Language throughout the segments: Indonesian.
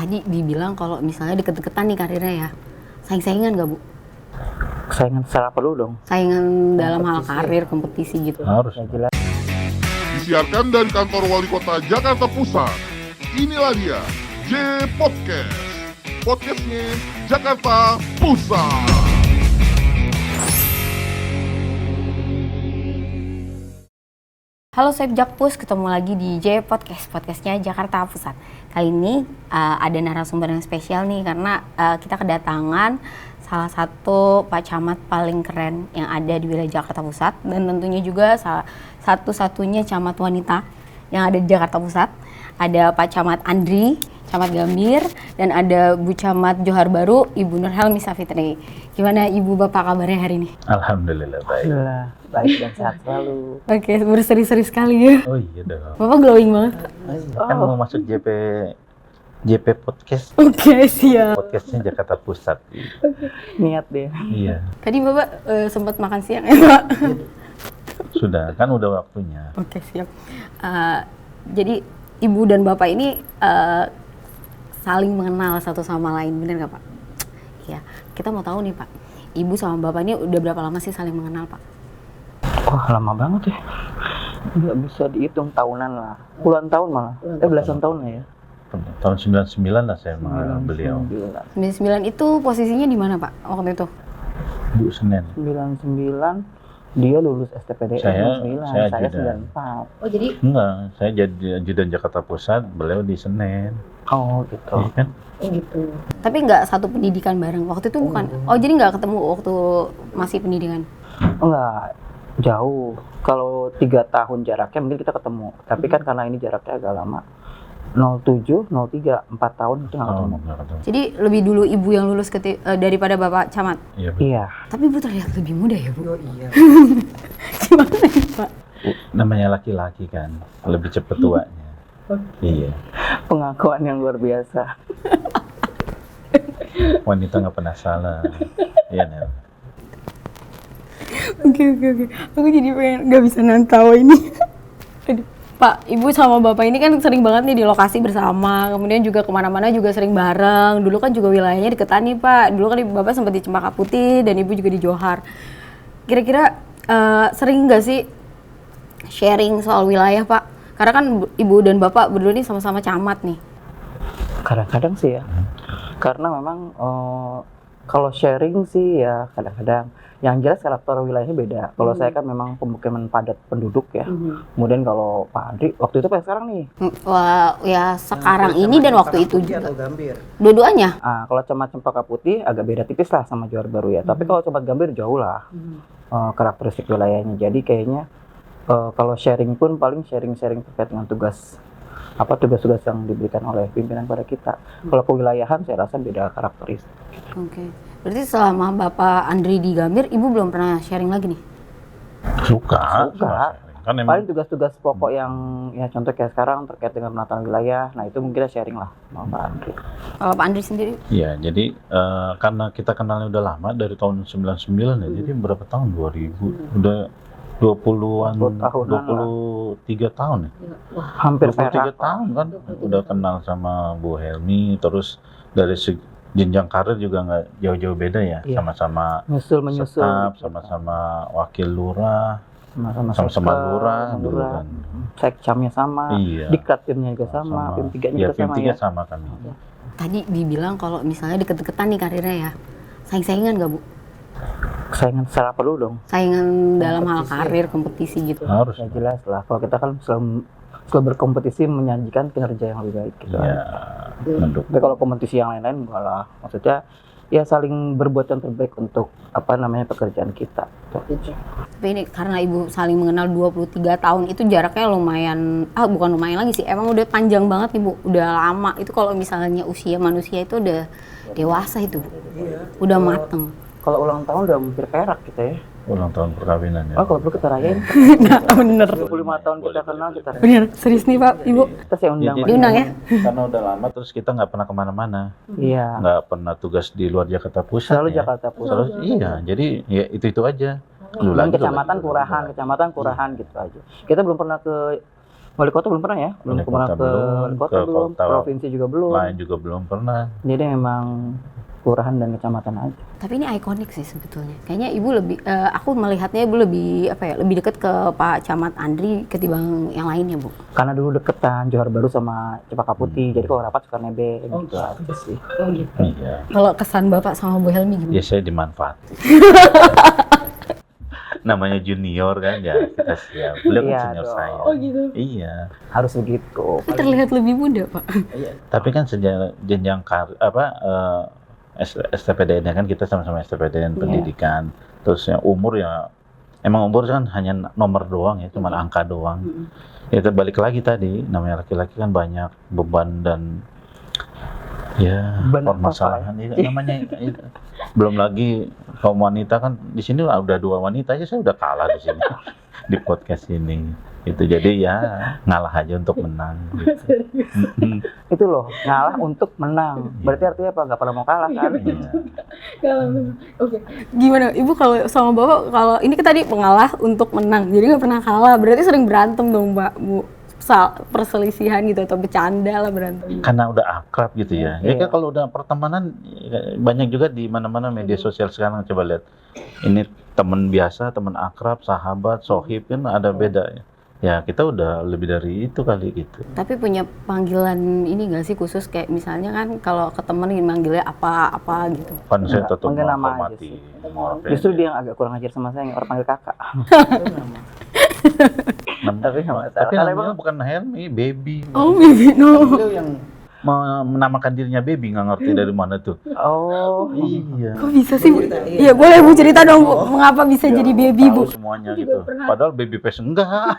Tadi dibilang kalau misalnya deket-deketan nih karirnya ya, saing-saingan gak Bu? Saingan secara apa dulu dong? Saingan dalam hal karir, kompetisi gitu. Harus. Ya jelas. Disiarkan dari kantor Wali Kota Jakarta Pusat. Inilah dia, J Podcast. Podcastnya Jakarta Pusat. Halo Soeb Jakpus, ketemu lagi di J Podcast, podcastnya Jakarta Pusat. Kali ini ada narasumber yang spesial nih, karena kita kedatangan salah satu Pak Camat paling keren yang ada di wilayah Jakarta Pusat, dan tentunya juga satu-satunya camat wanita yang ada di Jakarta Pusat. Ada Pak Camat Andri, Camat Gambir, dan ada Bu Camat Johar Baru, Ibu Nurhelmi Safitri. Gimana Ibu Bapak kabarnya hari ini? Alhamdulillah baik. Alhamdulillah, baik dan sehat selalu. Oke, berseri-seri sekali ya. Oh iya dong. Bapak glowing banget. Kan mau masuk JP Podcast. Oke, siap. Podcastnya Jakarta Pusat. Niat deh. Iya. Tadi Bapak sempat makan siang ya, Pak? Sudah, kan udah waktunya. Oke, siap. Jadi Ibu dan Bapak ini saling mengenal satu sama lain, benar nggak Pak? Iya. Kita mau tahu nih Pak, Ibu sama Bapak ini udah berapa lama sih saling mengenal Pak? Wah, lama banget ya. Nggak bisa dihitung tahunan lah. Puluhan tahun malah. Belasan tahun lah ya. Tahun 99 lah saya mengenal beliau. 99 itu posisinya di mana Pak waktu itu? Bu Senen. 99 dia lulus STPDN. Saya 94. Oh jadi? Enggak, saya jadi ajudan Jakarta Pusat, beliau di Senen. Oh gitu. Iya kan? Gitu. Tapi nggak satu pendidikan bareng waktu itu bukan? Oh jadi nggak ketemu waktu masih pendidikan? Enggak, jauh. Kalau 3 tahun jaraknya mungkin kita ketemu. Tapi kan karena ini jaraknya agak lama. 07, 03, 4 tahun itu nggak ketemu. Nggak ketemu. Jadi lebih dulu Ibu yang lulus daripada Bapak Camat? Iya. Bu. Iya. Tapi Ibu terlihat lebih muda ya Bu? Oh iya. Gimana ya Pak? Namanya laki-laki kan, lebih cepet tuanya. Iya. Pengakuan yang luar biasa. Wanita nggak pernah salah. Iya Nel. Oke. Aku jadi pengen nggak bisa nantau ini. Aduh. Pak, Ibu sama Bapak ini kan sering banget nih di lokasi bersama, kemudian juga kemana-mana juga sering bareng. Dulu kan juga wilayahnya deketan nih Pak. Dulu kan Bapak sempat di Cempaka Putih dan Ibu juga di Johar. Kira-kira sering nggak sih sharing soal wilayah Pak? Karena kan Ibu dan Bapak berdua nih sama-sama camat nih. Kadang-kadang sih ya. Karena memang kalau sharing sih ya kadang-kadang. Yang jelas karakter wilayahnya beda. Kalau saya kan memang pemukiman padat penduduk ya. Kemudian kalau Pak Andri waktu itu kayak sekarang nih. Wah, ya sekarang ini dan waktu itu juga. Atau Gambir. Dua-duanya? Kalau Camat Cempaka Putih agak beda tipis lah sama Johar Baru ya. Tapi kalau Camat Gambir jauh lah karakteristik wilayahnya. Jadi kayaknya kalau sharing pun paling sharing-sharing terkait dengan tugas yang diberikan oleh pimpinan pada kita. Kalau kewilayahan saya rasa beda karakteristik. Oke. Berarti selama Bapak Andri di Gambir, Ibu belum pernah sharing lagi nih? Suka. Kan emang Paling tugas-tugas pokok yang ya contoh kayak sekarang terkait dengan penataan wilayah, nah itu mungkin kita sharing lah sama Pak Andri. Kalau Pak Andri sendiri? iya, jadi karena kita kenalnya udah lama dari tahun 99 ya, jadi berapa tahun? 2000, udah 20-an, 23 tahun ya? Hampir 23 perak. tahun kan udah kenal sama Bu Helmi, terus dari jenjang karir juga nggak jauh-jauh beda ya, Iya. sama-sama Menyusul. staf, sama-sama wakil lurah, sama-sama lurah dulu kan. Sekcamnya sama, Iya. Diklattimnya juga sama, PIM 3-nya Iya, juga PIM sama 3 ya. sama kami. Tadi dibilang kalau misalnya deket-deketan nih karirnya ya, saing-saingan gak Bu? Saingan secara apa dulu dong? Saingan dalam hal karir, kompetisi gitu. Harus. Ya jelas lah, kalau kita kan selalu berkompetisi menyajikan kinerja yang lebih baik gitu. Iya, mendukung. Tapi kalau kompetisi yang lain-lain enggak lah. Maksudnya ya saling berbuat yang terbaik untuk pekerjaan kita. Tapi ini karena Ibu saling mengenal 23 tahun, itu jaraknya lumayan, bukan lumayan lagi sih, emang udah panjang banget nih Bu, udah lama. Itu kalau misalnya usia manusia itu udah dewasa itu Bu, udah mateng. Kalau ulang tahun udah hampir perak kita ya. Ulang tahun perkawinan ya. Oh, kalau perlu kita rayain. Nah, bener. 25 tahun kita kenal, kita rayain. Bener, serius nih Pak, Ibu. Kita saya undang. Jadi- Diundang ya? Karena udah lama terus kita nggak pernah kemana-mana, Iya. nggak pernah tugas di luar Jakarta Pusat. Selalu ya. Jakarta Pusat. Selalu, iya, jadi ya itu aja. Lu Dan lagi, lu kecamatan, lagi. kelurahan gitu aja. Kita belum pernah ke Wali kota belum pernah ya? Belum Wali pernah kota ke wali kota ke belum, kota provinsi juga belum. lain juga belum pernah. Jadi memang kelurahan dan kecamatan aja. Tapi ini ikonik sih sebetulnya. Kayaknya ibu lebih, aku melihatnya ibu lebih lebih dekat ke Pak Camat Andri ketimbang yang lainnya, Bu. Karena dulu deketan Johar Baru sama Cempaka Putih, jadi kalau rapat suka nebeng gitu aja sih. Iya. Kalau kesan Bapak sama Bu Helmi gimana? Ya saya dimanfaat. Namanya junior kan ya kita siap. Beliau kan Iya senior dong. saya. Oh gitu. Iya. Harus begitu. Tapi terlihat lebih muda, Pak. Tapi kan jenjang STPDN kan kita sama-sama STPDN pendidikan. Terus yang umur ya emang umur kan hanya nomor doang ya, cuma angka doang. Ya balik lagi tadi, namanya laki-laki kan banyak beban dan ya Beban permasalahan ya, namanya itu. Belum lagi kaum wanita kan di sini udah 2 wanita aja saya udah kalah di sini di podcast ini. Itu jadi ya ngalah aja untuk menang gitu. Itu loh, ngalah untuk menang. Berarti artinya apa? Gak pernah mau kalah kan? Iya. Oke. Gimana Ibu kalau sama Bapak, kalau ini kan tadi mengalah untuk menang, jadi nggak pernah kalah, berarti sering berantem dong Mbak, Bu? Perselisihan gitu atau bercanda lah berantem. Karena udah akrab gitu ya. Ya Iya. kan kalau udah pertemanan banyak juga di mana-mana media sosial sekarang, coba lihat. Ini teman biasa, teman akrab, sahabat, sohib kan ada beda ya. Ya kita udah lebih dari itu kali gitu. Tapi punya panggilan ini nggak sih khusus kayak misalnya kan kalau ke temen manggilnya apa gitu? Kan saya Enggak, tetap panggil nama aja menghormati. sih. Justru dia yang agak kurang ajar sama saya, yang orang panggil kakak. Tapi nggak masalah. Tapi Kalau namanya bukan Helmi, Baby. Oh, baby no. Beliau yang Menamakan dirinya Baby, nggak ngerti dari mana tuh. oh Iya. Kok bisa sih Bu? Iya boleh Bu cerita dong Bu, mengapa bisa jadi baby Bu? Tahu semuanya gitu. Padahal Baby face enggak.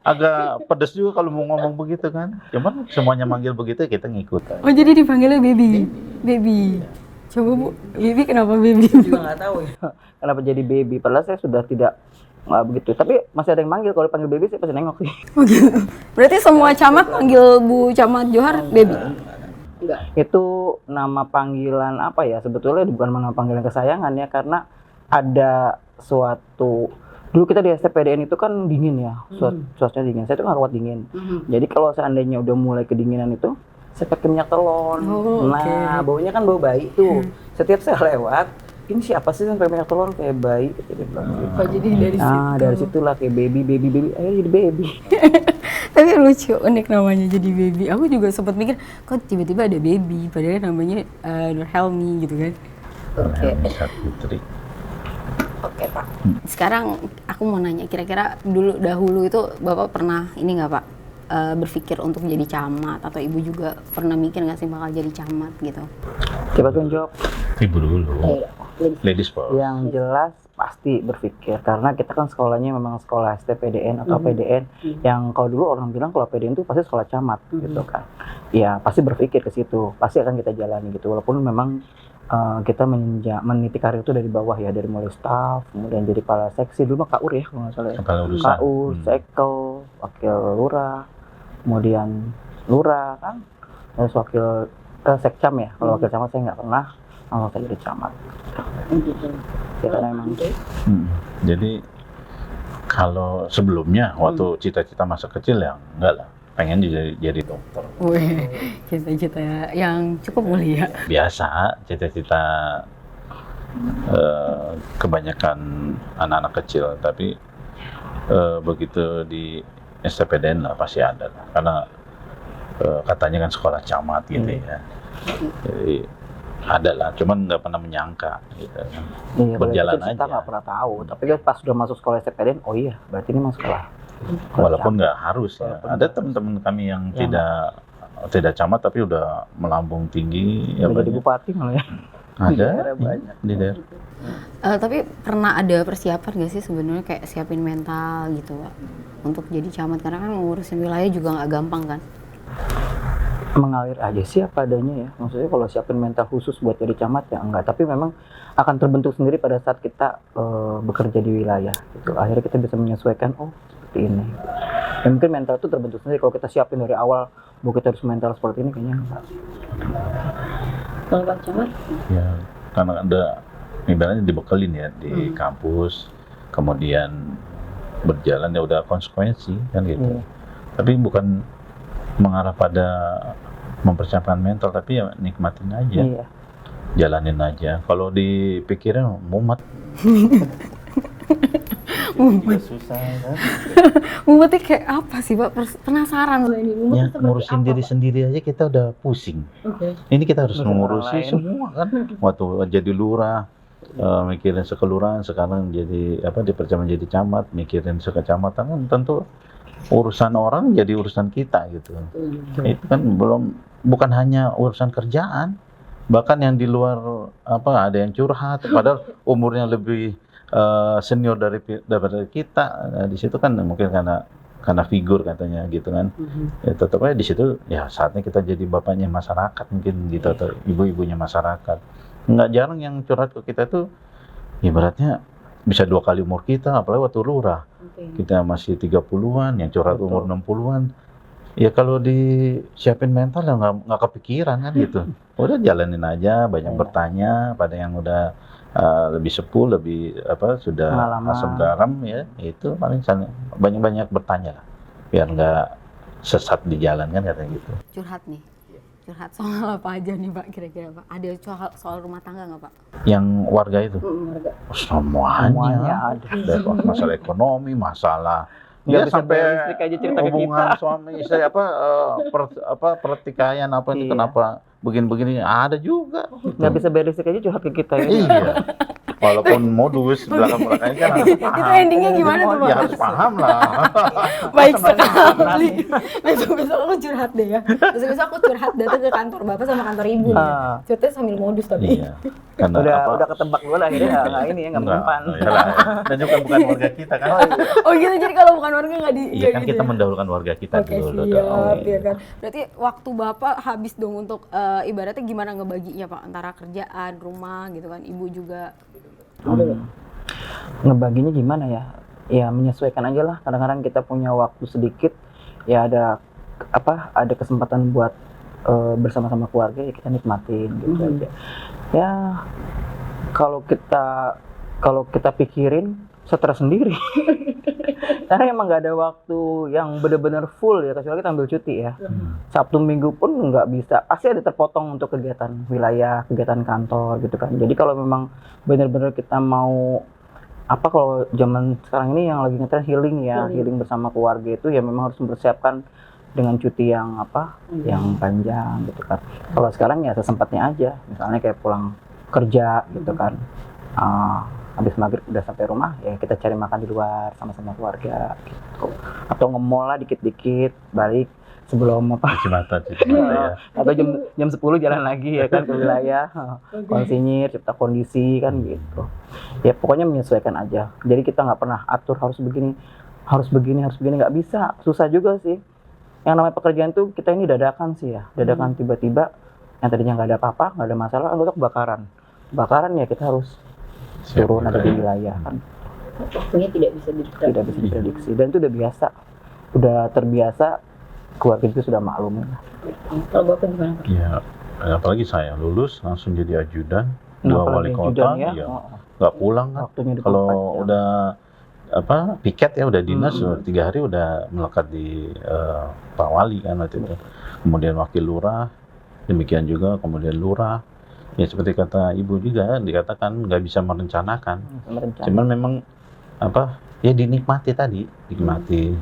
Agak pedes juga kalau mau ngomong begitu kan. Cuman semuanya manggil begitu kita ngikut. Oh jadi dipanggilnya baby, baby. Coba Bu, baby kenapa baby? juga nggak tahu ya. Kenapa jadi baby? Padahal saya sudah tidak begitu. Tapi masih ada yang manggil. Kalau panggil baby saya pasti nengok sih. Oh gitu. Berarti semua camat panggil Bu Camat Johar baby? Enggak. Itu nama panggilan apa ya? Sebetulnya bukan nama panggilan kesayangan ya, karena ada suatu dulu kita di STPDN itu kan dingin ya, suasananya dingin. Saya tuh nggak kuat dingin. Jadi kalau seandainya udah mulai kedinginan itu, saya pakai minyak telon. Oh, Nah, baunya kan bau bayi tuh. Setiap saya lewat, ini siapa sih yang pakai minyak telon kayak bayi? Gitu. Oh jadi dari Nah, dari situlah kayak baby, ayo jadi baby. Tapi lucu, unik namanya jadi baby. Aku juga sempat mikir, kok tiba-tiba ada baby, padahal namanya Nur Helmi gitu kan. Oke. Putri. Oke Pak. Sekarang aku mau nanya, kira-kira dahulu itu Bapak pernah ini nggak Pak, berpikir untuk jadi camat, atau Ibu juga pernah mikir nggak sih bakal jadi camat gitu? Coba tuh jawab. Ibu dulu. Ladies first. Yang jelas pasti berpikir, karena kita kan sekolahnya memang sekolah STPDN atau PDN, yang kalau dulu orang bilang kalau PDN itu pasti sekolah camat gitu kan. Ya pasti berpikir ke situ, pasti akan kita jalani gitu, walaupun memang kita meniti karir itu dari bawah ya, dari mulai staff, kemudian jadi kepala seksi, dulu mah KUR ya kalau nggak salah ya. Kepala urusan. KUR, sekel, wakil lurah, kemudian lurah kan, terus wakil sekcam ya. Kalau wakil camat saya nggak pernah, kalau saya jadi camat. Ya, karena emang Jadi kalau sebelumnya waktu cita-cita masa kecil ya enggak lah, pengen jadi dokter. Wih, cita-cita yang cukup mulia. Biasa cita-cita kebanyakan anak-anak kecil, tapi begitu di STPDN lah pasti ada lah. Karena katanya kan sekolah camat gitu ya. Jadi ada lah, cuman nggak pernah menyangka gitu. iya, Berjalan kita aja. nggak pernah tahu, tapi kan pas sudah masuk sekolah STPDN, oh iya berarti ini masuk sekolah. Walaupun nggak harus ya. Walaupun Ada teman-teman kami yang tidak camat tapi udah melambung tinggi ya, jadi banyak. bupati malah ya. Ada daerah banyak. di daerah. Tapi pernah ada persiapan nggak sih sebenarnya kayak siapin mental gitu Pak untuk jadi camat, karena kan ngurusin wilayah juga nggak gampang kan? Mengalir aja sih apa adanya ya, maksudnya kalau siapin mental khusus buat jadi camat ya enggak, tapi memang akan terbentuk sendiri pada saat kita bekerja di wilayah gitu. Akhirnya kita bisa menyesuaikan, oh seperti ini ya, mungkin mental itu terbentuk sendiri. Kalau kita siapin dari awal bahwa kita harus mental seperti ini, kayaknya enggak. Kalau Pak Camat? Ya, karena ada ibaratnya dibekelin ya di kampus, kemudian berjalan ya udah konsekuensi kan gitu. Tapi bukan mengarah pada mempersiapkan mental, tapi ya nikmatin aja, Iya. jalanin aja. Kalau dipikirin mumet. Juga susah kan? Mumetnya kayak apa sih Pak? Penasaran loh ini. Mumet Ya, itu seperti ngurusin apa, diri Pak? sendiri aja kita udah pusing. Oke. Ini kita harus Ngurusin orang mengurusi lain. semua kan. Waktu jadi lurah, mikirin sekelurahan, sekarang jadi dipercaya menjadi camat, mikirin sekecamatan, kan tentu urusan orang jadi urusan kita gitu. Itu kan bukan hanya urusan kerjaan, bahkan yang di luar ada yang curhat, padahal umurnya lebih senior daripada kita. Nah, di situ kan mungkin karena figur katanya gitu kan. Ya, tetap aja di situ ya saatnya kita jadi bapaknya masyarakat mungkin gitu, atau ibu-ibunya masyarakat. Nggak jarang yang curhat ke kita tuh ibaratnya bisa 2 kali umur kita, apalagi waktu lurah. Kita masih 30-an, yang curhat Betul. umur 60-an. Ya kalau disiapin mental ya nggak kepikiran kan gitu. Udah jalanin aja, banyak Iya. bertanya pada yang udah lebih sepuh, lebih sudah Pengalaman. asam garam ya, itu paling banyak bertanya lah, biar nggak sesat di jalan kan katanya gitu. Curhat nih. Curhat soal apa aja nih Pak kira-kira Pak? Ada soal rumah tangga nggak Pak? Yang warga itu Warga. semuanya ada. dari masalah ekonomi, masalah Nggak ya bisa sampai bayar listrik aja cerita ke hubungan kita. suami istri pertikaian ini Iya. kenapa begini-begini ada juga. Nggak bisa bayar listrik aja curhat ke kita ya. Iya. Walaupun modus belakang-belakangnya kan harus paham. Itu endingnya gimana tuh Pak? Ya harus paham lah. Baik sekali. Besok-besok aku curhat deh ya. Besok-besok aku curhat datang ke kantor Bapak sama kantor Ibu nih. Ah. Curhatnya sambil modus tapi. Iya. Karena Udah ketebak dulu lah, akhirnya nggak ini ya, nggak mempan. Dan juga bukan warga kita kan. Oh gitu, jadi kalau bukan warga nggak di Iya kan gitu kita ya? mendahulukan warga kita Oke dulu siap, dong. ya kan. Berarti waktu Bapak habis dong untuk ibaratnya gimana ngebaginya Pak antara kerjaan, rumah gitu kan, Ibu juga. Ngebaginya gimana ya? Ya menyesuaikan aja lah. Kadang-kadang kita punya waktu sedikit, ya ada kesempatan buat bersama-sama keluarga, ya kita nikmatin gitu aja. Ya kalau kita pikirin stres sendiri. Karena emang nggak ada waktu yang benar-benar full ya, kecuali kita ambil cuti ya. Sabtu Minggu pun nggak bisa, pasti ada terpotong untuk kegiatan wilayah, kegiatan kantor gitu kan. Jadi kalau memang benar-benar kita mau kalau zaman sekarang ini yang lagi ngetren healing ya, healing bersama keluarga itu ya memang harus mempersiapkan dengan cuti yang yang panjang gitu kan. Kalau sekarang ya sesempatnya aja, misalnya kayak pulang kerja gitu kan. Habis maghrib udah sampai rumah ya kita cari makan di luar sama-sama keluarga gitu. Atau nge-mall lah dikit-dikit balik sebelum Cimata ya. atau jam 10 jalan lagi ya kan ke wilayah, konsinyir, cipta kondisi kan gitu. Ya pokoknya menyesuaikan aja. Jadi kita nggak pernah atur harus begini, nggak bisa. Susah juga sih. Yang namanya pekerjaan tuh kita ini dadakan sih ya, dadakan tiba-tiba yang tadinya nggak ada apa-apa, nggak ada masalah, anggota kebakaran ya kita harus turun ada di wilayah kan. Waktunya tidak bisa Tidak bisa diprediksi dan itu udah biasa, udah terbiasa, keluarga itu sudah maklum. Kalau Bapak gimana Pak? Ya, apalagi saya lulus langsung jadi ajudan, dua wali Apalagi kota, ajudan ya. ya nggak pulang kan. Waktunya 24 Kalau jam. udah piket ya udah dinas, 3 hari udah melekat di Pak Wali kan waktu itu. Kemudian wakil lurah, demikian juga kemudian lurah. Ya seperti kata Ibu juga dikatakan nggak bisa merencanakan. Cuman memang ya dinikmati tadi, nikmati.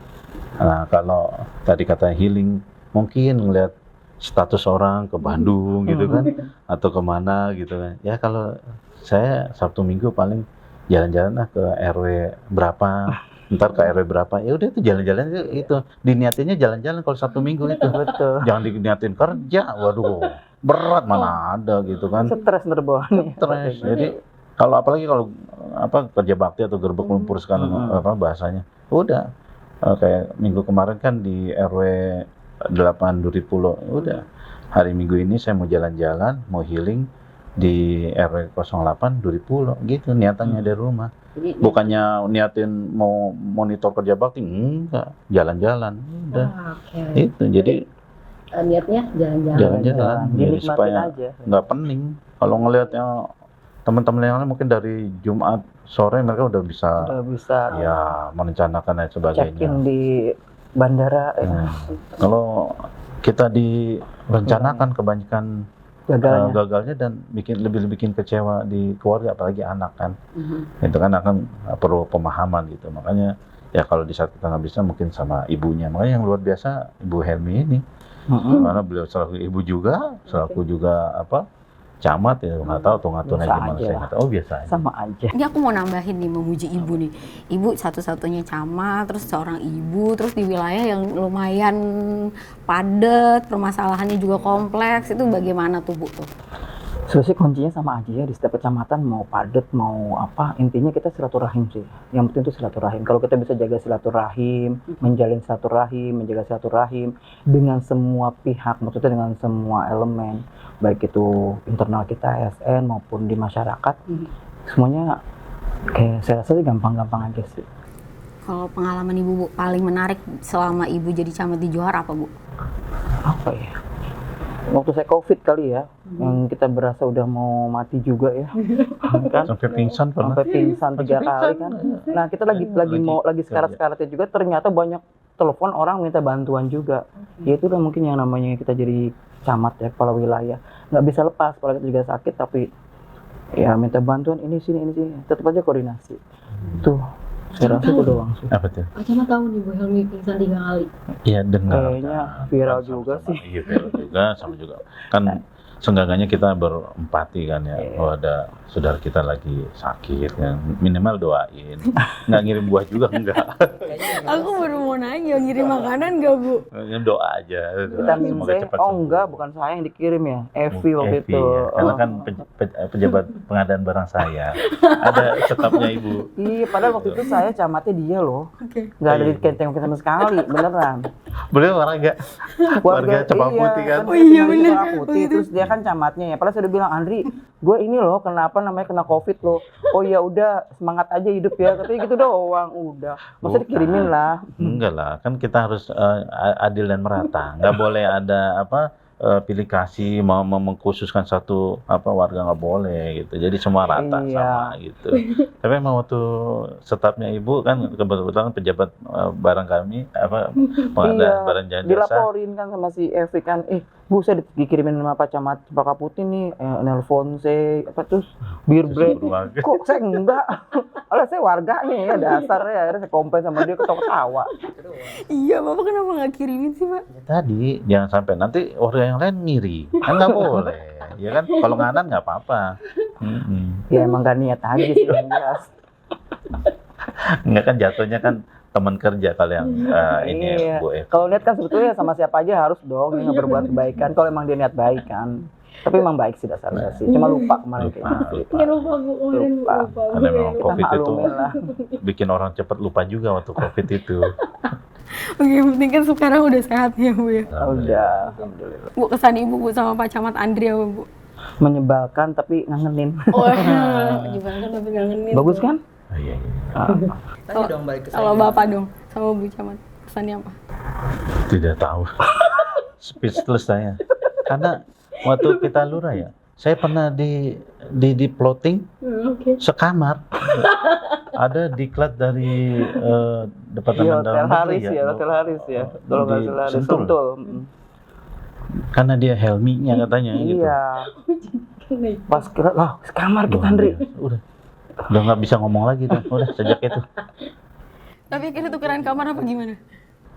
Nah kalau tadi kata healing, mungkin ngeliat status orang ke Bandung gitu kan, atau kemana gitu kan. Ya kalau saya Sabtu Minggu paling jalan-jalan lah ke RW berapa, ntar ke RW berapa, ya udah itu jalan-jalan itu diniatinnya jalan-jalan kalau Sabtu Minggu itu. Betul. Jangan diniatin kerja, waduh berat mana ada gitu kan. Stres terbawaannya. Stres. Jadi kalau apalagi kalau kerja bakti atau gerbek lumpur sekarang bahasanya, udah kayak minggu kemarin kan di RW 8 Duripulo, udah hari Minggu ini saya mau jalan-jalan, mau healing di RW 08 Duripulo gitu niatannya dari rumah. Jadi, Bukannya niatin mau monitor kerja bakti, enggak, jalan-jalan. Udah. Itu jadi niatnya jalan-jalan. jalan-jalan jadi Dinikmatin supaya aja. nggak pening. Kalau ngelihatnya teman-teman yang lain mungkin dari Jumat sore mereka udah bisa Udah bisa ya merencanakan dan sebagainya. check-in di bandara Kalau kita direncanakan kebanyakan gagalnya dan lebih bikin kecewa di keluarga, apalagi anak kan. Itu kan akan perlu pemahaman gitu. Makanya ya kalau di saat kita nggak bisa mungkin sama ibunya. Makanya yang luar biasa Ibu Helmi ini. Karena beliau selaku ibu juga, selaku juga camat ya, nggak tahu tuh ngaturnya Biasa gimana, aja saya nggak tahu. Biasa aja. sama aja. Ini aku mau nambahin nih, memuji ibu nih. Ibu satu-satunya camat, terus seorang ibu, terus di wilayah yang lumayan padat, permasalahannya juga kompleks. Itu bagaimana tuh Bu tuh? Sebenarnya kuncinya sama aja ya, di setiap kecamatan mau padat mau apa, intinya kita silaturahim sih. Yang penting itu silaturahim. Kalau kita bisa jaga silaturahim, menjalin silaturahim, menjaga silaturahim dengan semua pihak, maksudnya dengan semua elemen, baik itu internal kita ASN maupun di masyarakat, semuanya kayak saya rasa sih gampang-gampang aja sih. Kalau pengalaman Ibu Bu, paling menarik selama Ibu jadi camat di Johar apa Bu? Apa ya? Waktu saya COVID kali ya, yang kita berasa udah mau mati juga ya, kan? Sampai pingsan pernah. Sampai pingsan 3 kali kan. Nah kita lagi sekarat-sekaratnya juga, ternyata banyak telepon orang minta bantuan juga. Ya itu udah mungkin yang namanya kita jadi camat ya, kepala wilayah. Nggak bisa lepas, kalau kita juga sakit tapi ya minta bantuan ini sini, tetap aja koordinasi. Tuh. Saya rasa itu doang sih. Apa tuh? Pak Camat tahu nih Bu Helmi pingsan 3 kali. Iya dengar. Kayaknya viral Sama-sama. juga sih. Iya viral juga, sama juga. Kan seenggaknya kita berempati kan ya. Oh ada saudara kita lagi sakit kan. Minimal doain. Nggak ngirim buah juga enggak. Aku baru mau nanya, ngirim makanan nggak Bu? Doa aja. Vitamin Semoga C. cepat Oh sembuh. enggak, bukan saya yang dikirim ya. Evi waktu Evi, itu. ya. Karena Oh. kan pejabat pengadaan barang saya. Ada stafnya Ibu. Iya, padahal waktu itu saya camatnya dia loh. Nggak ada di kenteng sama sekali, beneran. Beliau warga Cepaka Putih kan. Oh iya bener. Putih, terus dia kan camatnya ya. Padahal saya udah bilang, Andri, gue ini loh, kenapa namanya kena COVID loh. Oh ya udah, semangat aja hidup ya. Katanya gitu doang, udah. Maksudnya dikirimin lah. Enggak lah, kan kita harus adil dan merata. Nggak boleh ada pilih kasih mau mengkhususkan satu warga, nggak boleh gitu. Jadi semua rata Iya. sama gitu. Tapi emang waktu stafnya Ibu kan kebetulan pejabat barang kami pengadaan barang jasa. Dilaporin kan sama si Evi kan, Bu saya dikirimin sama Pak Camat Cepaka Putih nih, nelpon saya terus beer brand. Warga. Kok saya enggak? Alah saya warganya ya dasarnya, akhirnya saya komplain sama dia, ketawa-ketawa. Iya, Bapak kenapa nggak kirimin sih Pak? Tadi jangan sampai nanti warga yang lain ngiri, kan nggak boleh. Ya kan, kalau nganan nggak apa-apa. Ya emang gak niat aja sih yang jelas. Nggak kan jatuhnya kan teman kerja kalian ini Iya. Bu Evi. Kalau niat kan sebetulnya sama siapa aja harus dong yang berbuat kebaikan. Kalau emang dia niat baik kan. Tapi emang baik sih dasarnya sih. Cuma lupa kemarin kayaknya. Iya lupa Bu, kemarin Bu, Lupa. lupa. Karena memang Kita COVID itu maklumin lah. bikin orang cepat lupa juga waktu COVID itu. Oke, yang penting kan sekarang udah sehat ya Bu ya. Udah, alhamdulillah. Bu, kesan Ibu Bu sama Pak Camat Andri apa Bu? Menyebalkan tapi ngangenin. Oh, menyebalkan tapi ngangenin. Bagus kan? Oh, iya, iya. Tanya dong balik ke Kalau Bapak dong, sama Bu Camat, kesannya apa? Tidak tahu. Speechless saya. Karena waktu kita lurah ya, saya pernah di plotting Oke. sekamar. Ada diklat dari Di Departemen Hotel Dalam Negeri Haris ya, Hotel Haris ya. Kalau nggak Di salah, di Sentul. Sentul. Karena dia Helmi-nya katanya gitu. Iya. Pas kira, lah sekamar kita Andri. Udah nggak bisa ngomong lagi tuh. Udah sejak itu. Tapi kira tukeran kamar apa gimana?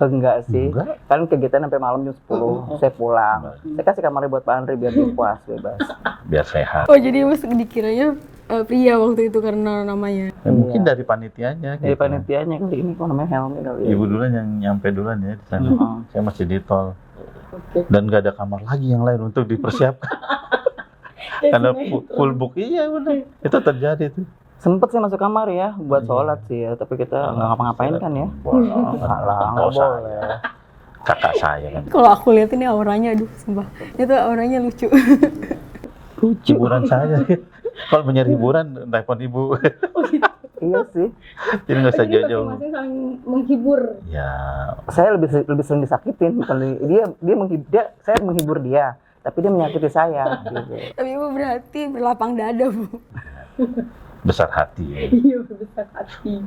Enggak sih. Enggak. Kan kegiatan sampai malam jam 10, saya pulang. Saya kasih kamarnya buat Pak Andri biar dia puas, bebas. Biar sehat. Oh, jadi Mas dikiranya pria waktu itu karena namanya. Ya, mungkin dari panitianya. Dari gitu. panitianya kali ini kok namanya Helmi kali ya. Ibu duluan yang nyampe duluan ya di sana. Saya masih di tol. Oke. Dan nggak ada kamar lagi yang lain untuk dipersiapkan. Karena full book, iya benar. Itu terjadi tuh. Sempet sih masuk kamar ya buat sholat sih ya, tapi kita nggak ngapa-ngapain kan ya. Salah, nggak boleh. Kakak saya kan. Kalau aku lihat ini auranya, aduh sumpah. Itu auranya lucu. Hiburan saya. Kalau mencari hiburan, telepon ibu. Iya sih. Jadi nggak usah Jadi jauh-jauh. masing-masing saling menghibur. Ya, Saya lebih sering disakitin, bukan saya menghibur dia, tapi dia menyakiti saya. Gitu. Tapi Ibu berarti berlapang dada Bu. besar hati ya. Iya, besar hati.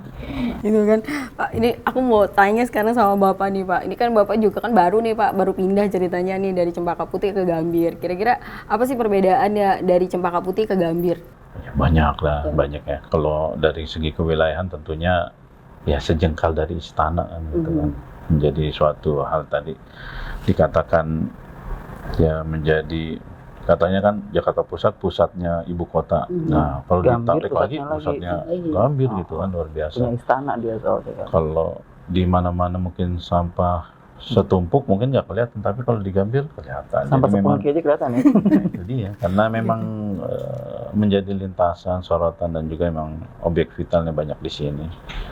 Gitu kan. Pak, ini aku mau tanya sekarang sama Bapak nih Pak. Ini kan Bapak juga kan baru nih Pak, baru pindah ceritanya nih dari Cempaka Putih ke Gambir. Kira-kira apa sih perbedaannya dari Cempaka Putih ke Gambir? Banyak lah, banyak ya. Kalau dari segi kewilayahan tentunya ya sejengkal dari istana kan, gitu kan. Menjadi suatu hal tadi dikatakan ya menjadi, katanya kan Jakarta Pusat pusatnya ibu kota. Nah, kalau Gambir ditarik lagi pusatnya lagi. pusatnya Gambir gitu kan, luar biasa. Punya istana dia soalnya kan. Kalau di mana-mana mungkin sampah setumpuk mungkin nggak kelihatan, tapi kalau di Gambir kelihatan. Sampai Jadi 10 memang aja kelihatan ya. nah, itu dia, karena memang menjadi lintasan sorotan dan juga memang objek vitalnya banyak di sini.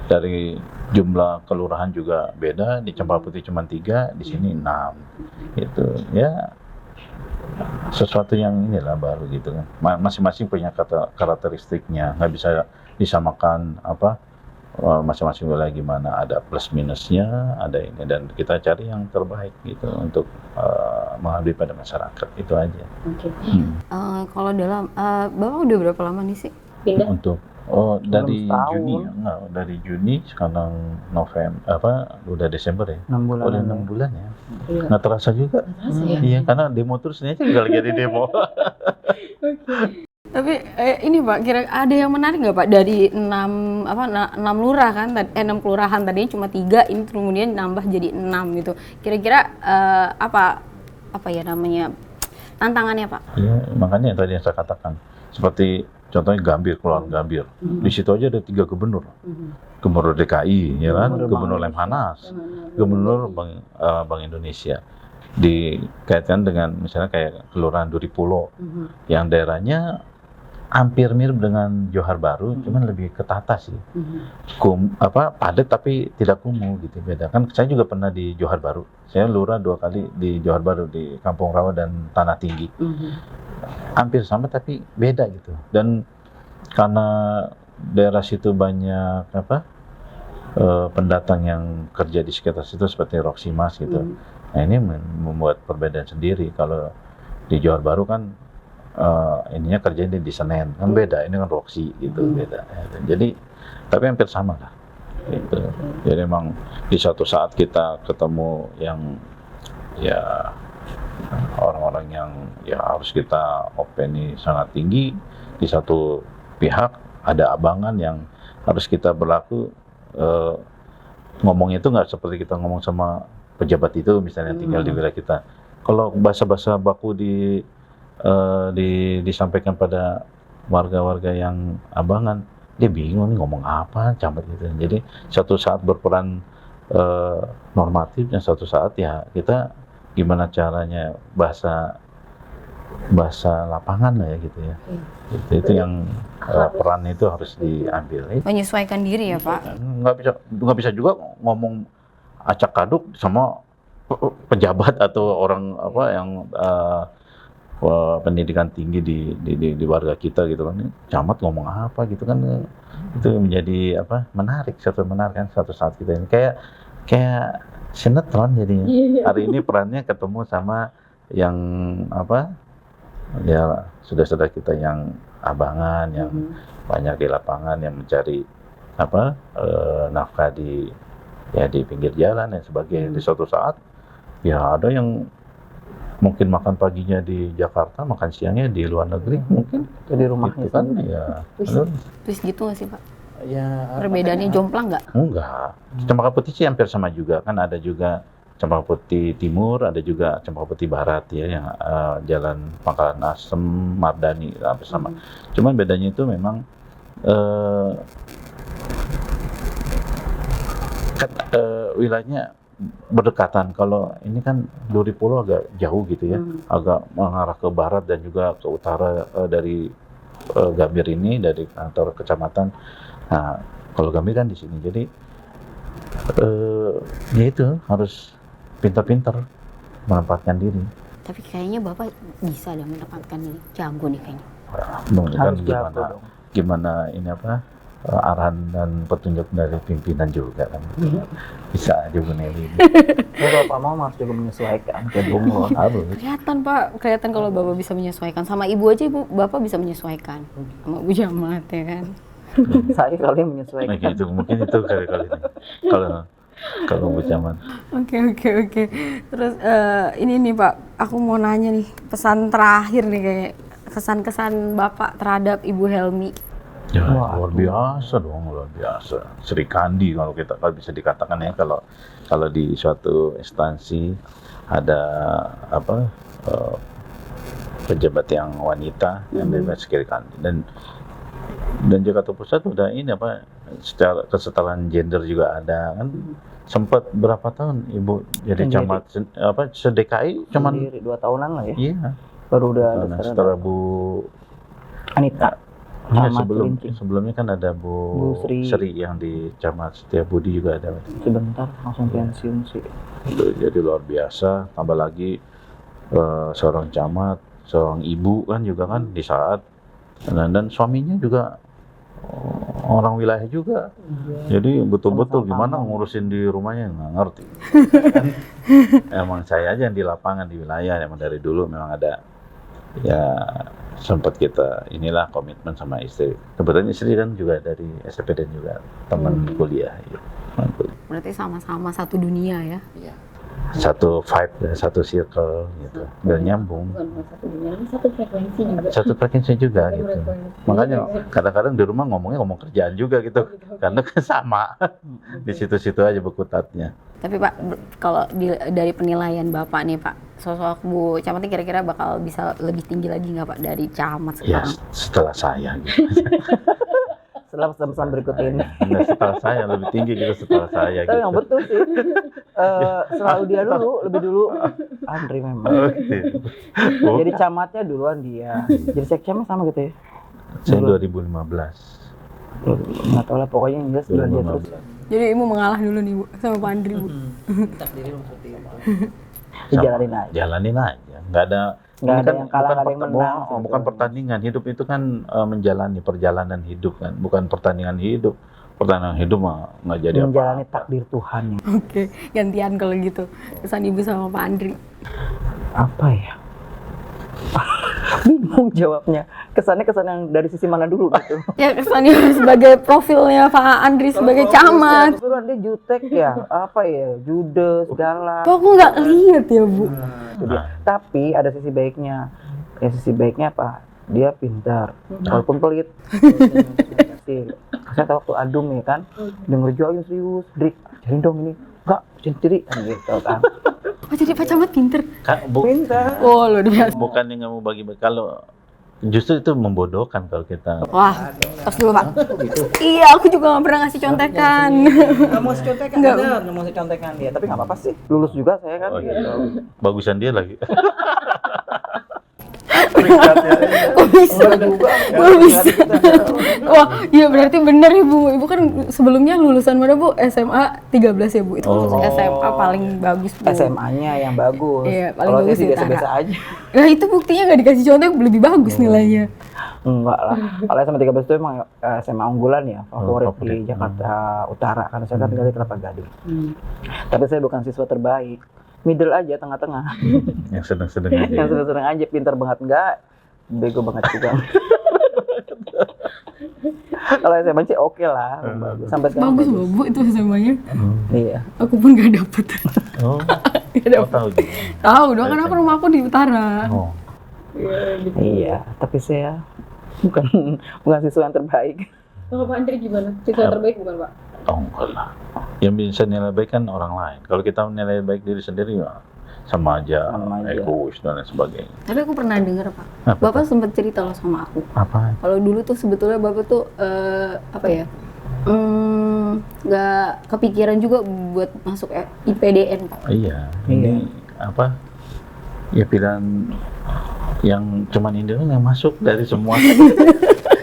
Dari jumlah kelurahan juga beda, di Cempaka Putih cuma 3, di sini 6. Itu ya sesuatu yang inilah baru gitu kan. Masing-masing punya karakteristiknya, nggak bisa disamakan masing-masing wilayah gimana, ada plus minusnya, ada ini, dan kita cari yang terbaik gitu untuk mengabdi pada masyarakat, itu aja. Oke. Kalau dalam Bapak udah berapa lama nih sih? Pindah. Untuk dari setahun. Juni ya, enggak, dari Juni sekarang November, udah Desember ya. 6 bulan. Udah 6 bulan ya. Iya. Nggak terasa juga. Terasa ya. Iya, karena demo terus ini aja juga lagi ada demo. Tapi ini Pak, kira ada yang menarik nggak Pak dari 6 lurah kan, 6 kelurahan tadinya cuma 3, ini kemudian nambah jadi 6 gitu. Kira-kira apa ya namanya tantangannya Pak? Iya, makanya yang tadi yang saya katakan, seperti contohnya Gambir, Kelurahan Gambir. Di situ aja ada 3 gubernur. Gubernur DKI, ya kan? Gubernur Lemhanas, Gubernur Bank Indonesia. Dikaitkan dengan misalnya kayak Kelurahan Duripulo, yang daerahnya hampir mirip dengan Johar Baru, cuman lebih ketata sih. Padat tapi tidak kumuh gitu, beda. Kan saya juga pernah di Johar Baru. Saya lurah 2 kali di Johar Baru, di Kampung Rawa dan Tanah Tinggi. Hampir sama tapi beda gitu. Dan karena daerah situ banyak pendatang yang kerja di sekitar situ seperti Roksimas gitu. Nah, ini membuat perbedaan sendiri. Kalau di Johar Baru kan ininya kerjanya di Senen, kan beda. Ini kan Roksi gitu, beda. Jadi tapi hampir sama lah. Gitu. Jadi memang di suatu saat kita ketemu yang ya orang-orang yang ya harus kita openi sangat tinggi. Di satu pihak ada abangan yang harus kita berlaku, ngomongnya itu nggak seperti kita ngomong sama pejabat itu misalnya tinggal di wilayah kita. Kalau bahasa-bahasa baku disampaikan pada warga-warga yang abangan, dia bingung nih ngomong apa, campur gitu. Jadi satu saat berperan normatif dan satu saat ya kita gimana caranya bahasa lapangan lah ya gitu ya. Itu yang peran itu harus diambil. Menyesuaikan diri ya Pak? Nggak bisa juga ngomong acak aduk sama pejabat atau orang yang pendidikan tinggi di warga kita gitu kan. Camat ngomong apa gitu kan, itu menjadi menarik kan satu saat kita ini kayak sinetron jadinya. Hari ini perannya ketemu sama yang ya saudara-saudara kita yang abangan, yang banyak di lapangan, yang mencari nafkah di pinggir jalan dan sebagainya. Di suatu saat ya ada yang mungkin makan paginya di Jakarta, makan siangnya di luar negeri, mungkin Itu di rumahnya gitu kan sendiri. ya. Terus gitu nggak sih Pak? Ya, Perbedaannya jomplang nggak? Enggak. Cempaka Putih sih hampir sama juga kan, ada juga Cempaka Putih Timur, ada juga Cempaka Putih Barat ya, yang jalan Pangkalan Asem, Mardani hampir sama. Cuman bedanya itu memang wilayahnya berdekatan. Kalau ini kan Duripulo agak jauh gitu ya, agak mengarah ke barat dan juga ke utara dari Gambir ini, dari kantor kecamatan. Nah, kalau Gambir kan di sini, jadi ya itu harus pintar-pintar menempatkan diri. Tapi kayaknya Bapak bisa dan menempatkan diri, jago nih kayaknya. Kan Harus jago dong. gimana ini arahan dan petunjuk dari pimpinan juga kan. Bisa aja Bu Nelly. Kalau Bapak mau harus juga menyesuaikan kayak bunglon. Harus. Kelihatan Pak, kelihatan kalau Bapak bisa menyesuaikan. Sama Ibu aja Bapak bisa menyesuaikan. Sama Bu Jamat ya kan. Saya kali yang menyesuaikan. Nah, gitu, mungkin itu kali-kali ini. Kalau Bu Camat. Oke. Terus ini nih Pak, aku mau nanya nih pesan terakhir nih kayak kesan-kesan Bapak terhadap Ibu Helmi. Ya, Wah, luar biasa dong, luar biasa. Sri Kandi kalau bisa dikatakan ya, kalau di suatu instansi ada pejabat yang wanita yang bebas Sri Kandi, dan Jakarta Pusat udah ini secara kesetaraan gender juga ada kan. Sempat berapa tahun Ibu jadi Sendiri. camat se-DKI cuman Sendiri 2 tahunan lah ya. iya. Baru udah ada Nah, sekarang. setelah Bu Anita. ya, Camat sebelumnya Cilincing. kan ada Bu Bu Sri. yang di Camat Setiabudi juga ada. Sebentar langsung pensiun sih. Jadi luar biasa, tambah lagi seorang camat, seorang ibu kan juga kan di saat dan suaminya juga orang wilayah juga. Jadi betul-betul Sama-sama gimana ngurusin di rumahnya nggak ngerti. Emang saya aja yang di lapangan di wilayah, emang dari dulu memang ada ya sempat kita inilah komitmen sama istri. Kebetulan istri kan juga dari SPDN juga teman kuliah. Ya. Teman kuliah. Berarti sama-sama satu dunia ya. Satu vibe, satu circle gitu, dan nyambung. Bukan satu dunia, ini satu frekuensi juga. Satu frekuensi juga Satu gitu. frekuensi. Makanya kadang-kadang di rumah ngomong kerjaan juga gitu, karena kan sama di situ-situ aja berkutatnya. Tapi Pak, kalau dari penilaian Bapak nih Pak, sosok Bu Camat ini kira-kira bakal bisa lebih tinggi lagi nggak Pak dari camat Ya sekarang? setelah saya gitu. Setelah pesan-pesan berikut ini. Nah, setelah saya lebih tinggi gitu setelah saya Tapi yang gitu. betul sih. Selalu dia dulu, lebih dulu Andri memang. Oh, gitu. Oh, Jadi camatnya duluan dia. Jadi sekcamnya sama gitu ya. saya 2015. Nggak tahu lah pokoknya yang jelas duluan dia terus. 2015. Jadi Ibu mengalah dulu nih Bu sama Pak Andri Bu. Dijalanin aja. Jalanin aja, nggak ada. Nggak ini ada yang kalah, nggak ada yang menang. Bukan pertandingan. Hidup itu kan menjalani perjalanan hidup kan, bukan pertandingan hidup. Pertandingan hidup mah nggak jadi Menjalani apa-apa. takdir Tuhan. Oke, gantian kalau gitu. Kesan Ibu sama Pak Andri. Apa ya? Bingung jawabnya. Kesannya kesan yang dari sisi mana dulu gitu. Ya kesannya sebagai profilnya Pak Andri sebagai camat. Kebetulan dia jutek ya, apa ya, judes, galak. Kok aku nggak lihat ya Bu? Itu dia. Tapi ada sisi baiknya. Ya sisi baiknya apa? Dia pintar, walaupun pelit. Saya tahu waktu adum ya kan, dia ngerjain serius, Drik, cariin dong ini. Enggak, sendiri kan gitu kan. Oh jadi Pak Camat pinter? Pintar. Oh luar biasa. Bukannya nggak mau bagi-bagi, kalau justru itu membodohkan kalau kita. Wah, tos dulu Pak. Iya, aku juga nggak pernah ngasih contekan. Nggak mau contekan, Nggak. bener, nggak mau contekan dia. Tapi nggak apa-apa sih, lulus juga saya kan. Oh, Gitu. Bagusan dia lagi. Kok bisa? Kok bisa? Wah, iya berarti bener Ibu. Ibu kan sebelumnya lulusan mana Bu? SMA 13 ya Bu? Itu Oh. SMA paling bagus Bu. SMA-nya yang bagus. Iya, paling Kalau saya bagus sih di biasa-biasa Utara. aja. Nah itu buktinya nggak dikasih contek lebih bagus nilainya. Enggak lah. Kalau SMA 13 itu emang SMA unggulan ya, favorit favorit. di Jakarta Utara. Karena saya kan tinggal di Kelapa Gading. Tapi saya bukan siswa terbaik. Middle aja, tengah-tengah. Yang sedang-sedang aja. Yang seneng-seneng aja, pintar banget enggak, bego banget juga. Kalau SMA sih oke lah, bagus. Sampai sekarang Bagus loh Bu itu SMA-nya. Iya. Aku pun nggak dapet. Oh, Nggak oh dapet. tahu juga. Tahu dong kan aku rumahku di utara. Oh, Iya, tapi saya bukan siswa yang terbaik. Kalau Pak Andri gimana? Siswa terbaik bukan Pak? oh enggak lah. Yang bisa nilai baik kan orang lain. Kalau kita menilai baik diri sendiri ya sama aja, Sama aja. egois dan lain sebagainya. Tapi aku pernah dengar Pak. Apa Bapak sempat cerita loh sama aku. Apa? Kalau dulu tuh sebetulnya Bapak tuh apa ya? Nggak kepikiran juga buat masuk IPDN Pak. Iya, ini apa? Ya pilihan yang cuman Indonesia yang masuk dari semua.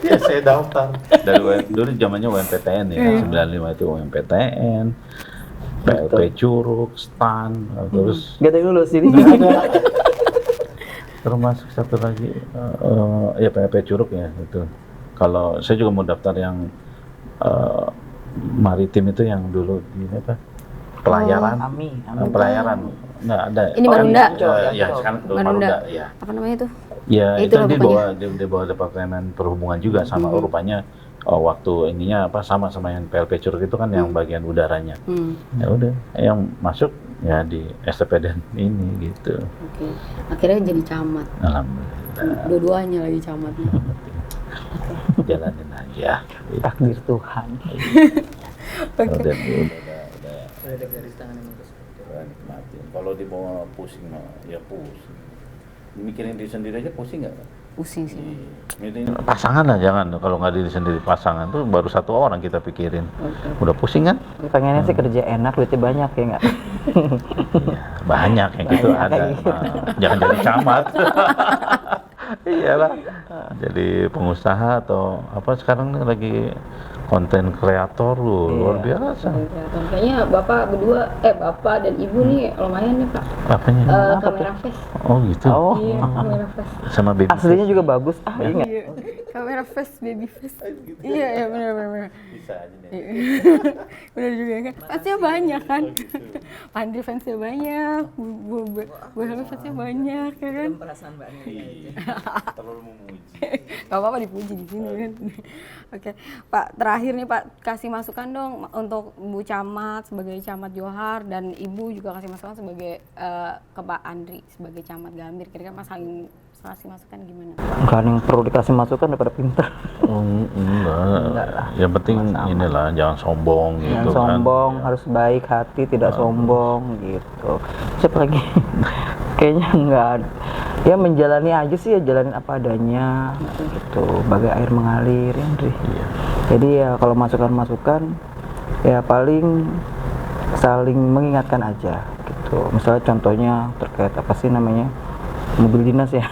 Ya saya daftar dari dulu zamannya UMPTN ya, 95 itu UMPTN, PLP Curug, STAN, terus Gak tahu lulus ini. termasuk satu lagi ya PLP Curug ya itu. Kalau saya juga mau daftar yang maritim itu yang dulu di apa? Pelayaran. Ami. Pelayaran. Nggak ada. Ini Marunda. Ya, sekarang Marunda. Marunda, ya. Apa namanya tuh? Ya, Ya, itu itulah di pokoknya. bawah Departemen Perhubungan juga sama rupanya waktu ininya apa sama yang PLP Curug itu kan yang bagian udaranya. Ya udah, yang masuk ya di STPDN ini gitu. Oke. Akhirnya jadi camat. Alhamdulillah. Dua-duanya lagi camat. Jalanin aja. Takdir Tuhan. Udah ada garis tangan yang nikmatin. Kalau dibawa pusing mah ya pusing. Mikirin diri sendiri aja pusing nggak? Pusing sih. Pasangan lah jangan, kalau nggak diri sendiri pasangan tuh baru satu orang kita pikirin. Udah pusing kan? Pengennya sih kerja enak, duitnya banyak ya nggak? Ya, banyak yang gitu Banyak ada. kayak gitu. Jangan jadi camat. Iyalah. Jadi pengusaha atau apa sekarang nih lagi konten kreator lu luar biasa. Kayaknya bapak dan ibu nih lumayan nih Pak. Apanya? Kamera face. Oh gitu. Oh, Iya, kamera face. Sama baby. aslinya juga bagus. Ingat. Iya. Kamera face, baby face. Iya, benar. Bisa aja deh. Benar juga kan. Fansnya banyak kan. Andri fansnya banyak, Bu Helmi fansnya banyak ya kan. Terlalu memuji. Gak apa-apa dipuji di sini kan. Oke, Pak, terakhir nih Pak, kasih masukan dong untuk Bu Camat sebagai Camat Johar dan Ibu juga kasih masukan sebagai ke Pak Andri sebagai Camat Gambir. Kira-kira Mas saling kasih masukan gimana? Bukan yang perlu dikasih masukan daripada pintar. Enggak. Yang penting inilah jangan sombong gitu Yang kan. sombong, harus baik hati, tidak sombong gitu. Siapa lagi? Kayaknya enggak. Ya menjalani aja sih, ya jalanin apa adanya gitu, bagai air mengalir ya Andri. Iya. Jadi ya kalau masukan-masukan ya paling saling mengingatkan aja gitu. Misalnya contohnya terkait apa sih namanya, mobil dinas ya.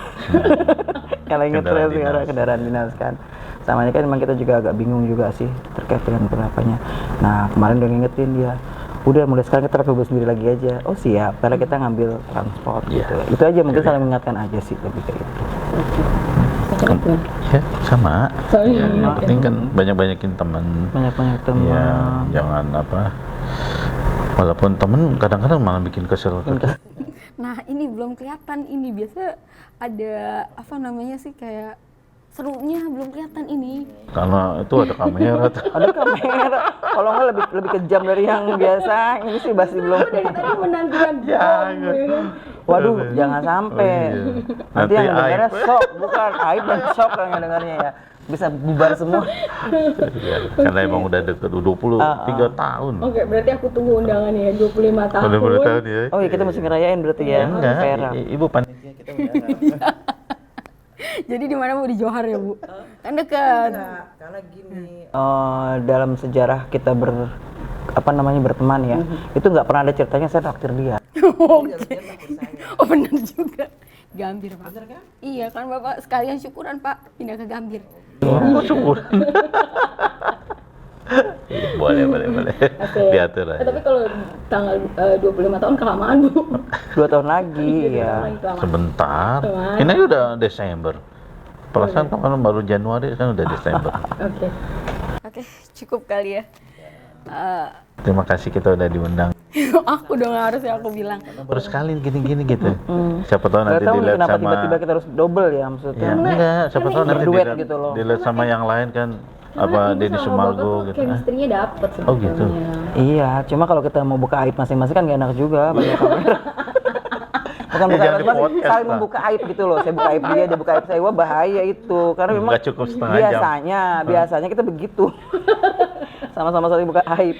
Kalau ingat Kendaraan sekarang dinas. kendaraan dinas kan. Sama ini kan memang kita juga agak bingung juga sih terkait dengan penerapannya. Nah kemarin udah ngingetin dia, udah mulai sekarang kita pakai mobil sendiri lagi aja. Oh siap, karena kita ngambil transport gitu. Itu aja mungkin saling mengingatkan aja sih, lebih kayak gitu. Ya sama. Soalnya Ya, yang penting kan banyak-banyakin teman. Banyak-banyak teman. Ya, jangan apa. Walaupun temen kadang-kadang malah bikin kesel. Nah ini belum kelihatan, ini biasa ada apa namanya sih kayak serunya belum kelihatan ini. Karena itu ada kamera tuh. Ada kamera. Kalau nggak lebih kejam dari yang biasa. Ini sih masih belum. tadi menantikan Jangan. Waduh, jangan sampai. Oh, iya. Nanti yang dengarnya aib. shock, bukan aib dan shock yang dengarnya ya. Bisa bubar semua. Ya, karena emang udah deket 23 tahun. Oke, berarti aku tunggu undangannya ya 25 tahun. Udah 20 tahun ya. Oh iya, kita mesti ngerayain berarti ya. Enggak, Perak. ibu panitia kita Jadi di mana Bu, di Johar ya Bu? Kan dekat. Karena gini, dalam sejarah kita berteman ya, itu nggak pernah ada ceritanya saya traktir dia. Oke. Oh benar juga. Gambir Pak. Bener kan? Iya kan Bapak sekalian syukuran Pak pindah ke Gambir. Oh, syukur. boleh. Oke. Diatur aja. Tapi kalau tanggal 25 tahun kelamaan Bu. 2 tahun lagi ya. Kelamaan. Sebentar. Kelamaan. Ini udah Desember. Perasaan kemarin baru Januari, kan udah Desember. Oke. Oke, cukup kali ya. Terima kasih kita udah diundang. Aku dong harusnya aku bilang. Baru sekali gini-gini gitu. Siapa tahu Nggak nanti tahu dilihat kenapa sama. tiba-tiba kita harus double ya maksudnya. Ya, enggak, siapa tahu nanti berduet dilihat, gitu loh. dilihat sama yang lain kan apa Denny Sumargo gitu. Chemistry-nya dapet sebetulnya. Oh, gitu. Iya, cuma kalau kita mau buka aib masing-masing kan gak enak juga banyak kamera. Bukan buka Jangan aib, di mas, podcast, saling Pak. membuka aib gitu loh. Saya buka aib dia buka aib saya, wah bahaya itu. Karena memang Nggak cukup setengah jam. biasanya kita begitu. Sama-sama saling buka aib.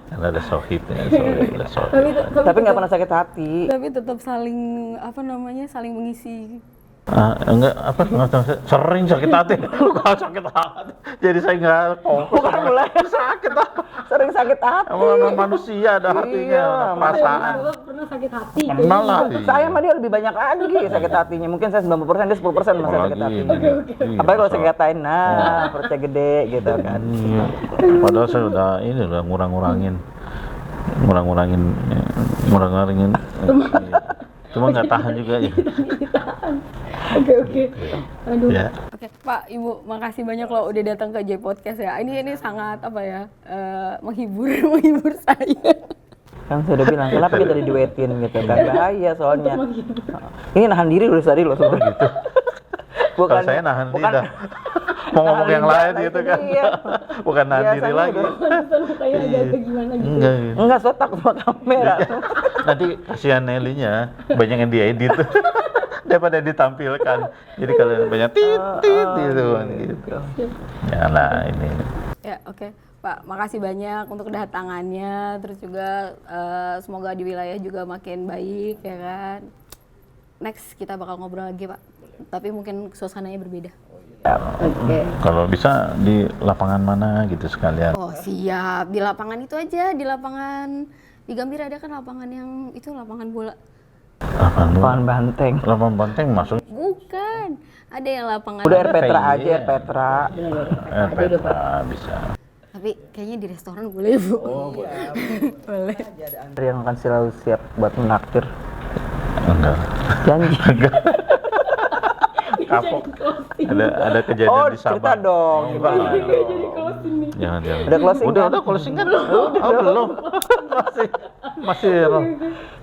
Karena ada sohib ya, ada sohib. Tapi nggak pernah sakit hati. Tapi tetap saling apa namanya saling mengisi. Enggak apa sering sakit hati. Lu kalau sakit hati. Jadi saya enggak fokus. Bukan mulai sakit hati. sering sakit hati. Emang manusia ada hatinya, Iya, ada perasaan. Bapak pernah sakit hati. Pernah lah. Saya sama dia lebih banyak lagi sakit hatinya. Mungkin saya 90%, dia 10% masih sakit hati. Apalagi kalau saya katain, nah perutnya gede gitu kan. Iya. Padahal saya udah ngurang-ngurangin. Iya. Cuma nggak tahan juga ya. Oke. Aduh. Ya. Oke, Pak, Ibu, makasih banyak loh udah datang ke J Podcast ya. Ini sangat apa ya? Menghibur saya. Kan saya udah bilang, kenapa kita diduetin gitu kan, bahaya soalnya. Ini nahan diri loh tadi loh sebenarnya gitu. Kalau saya nahan lidah. mau ngomong yang lain gitu kan. Iya. Bukan nahan diri Biasanya lagi. udah. Pantesan mukanya agak gimana gitu. Enggak. Enggak sotak sama kamera. Nanti kasihan Nelly-nya banyak yang diedit daripada ditampilkan. Jadi kalau banyak tit gitu kan gitu. Ya lah ini. Ya, oke. Pak, makasih banyak untuk kedatangannya. Terus juga semoga di wilayah juga makin baik, ya kan. Next kita bakal ngobrol lagi, Pak. Tapi mungkin suasananya berbeda. Oke. Kalau bisa di lapangan mana gitu sekalian. Oh, siap. Di lapangan itu aja, di lapangan di Gambir ada kan lapangan yang itu lapangan bola. Lapangan banteng. Lapangan banteng masuk. Bukan. Ada yang lapangan. Udah air Petra Iya. aja, air Petra. Petra bisa. Tapi kayaknya di restoran boleh, Bu. Oh, Boleh. Ada yang akan selalu siap buat menaktir. Enggak. Janji. Kapok. Ada kejadian Oh, di Sabang. cerita dong. Enggak. Jadi closing nih. Jangan. Udah closing kan? Udah closing kan? Oh, belum. Masih.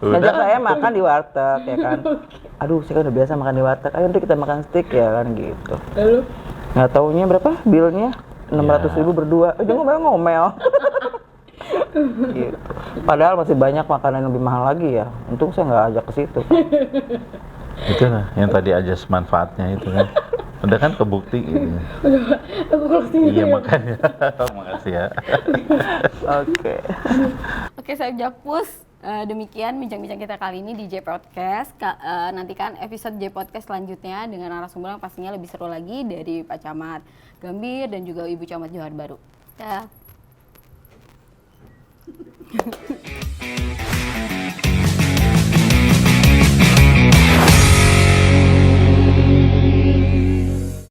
Ngajak saya makan di warteg ya kan. Aduh, saya kan udah biasa makan di warteg. Ayo deh kita makan steak ya kan gitu. Lalu Nggak taunya berapa bilnya? 600.000 berdua. Dia ngomel-ngomel. Gitu. Padahal masih banyak makanan yang lebih mahal lagi ya. Untung saya nggak ajak ke situ. Itu lah yang tadi aja manfaatnya itu kan. Udah kan kebukti gitu. aku closing Iya ya. makanya. Makasih ya. Oke. Oke, saya Japus. Demikian bincang-bincang kita kali ini di J Podcast. Nantikan episode J Podcast selanjutnya dengan narasumber yang pastinya lebih seru lagi dari Pak Camat Gambir dan juga Ibu Camat Johar Baru. Dah.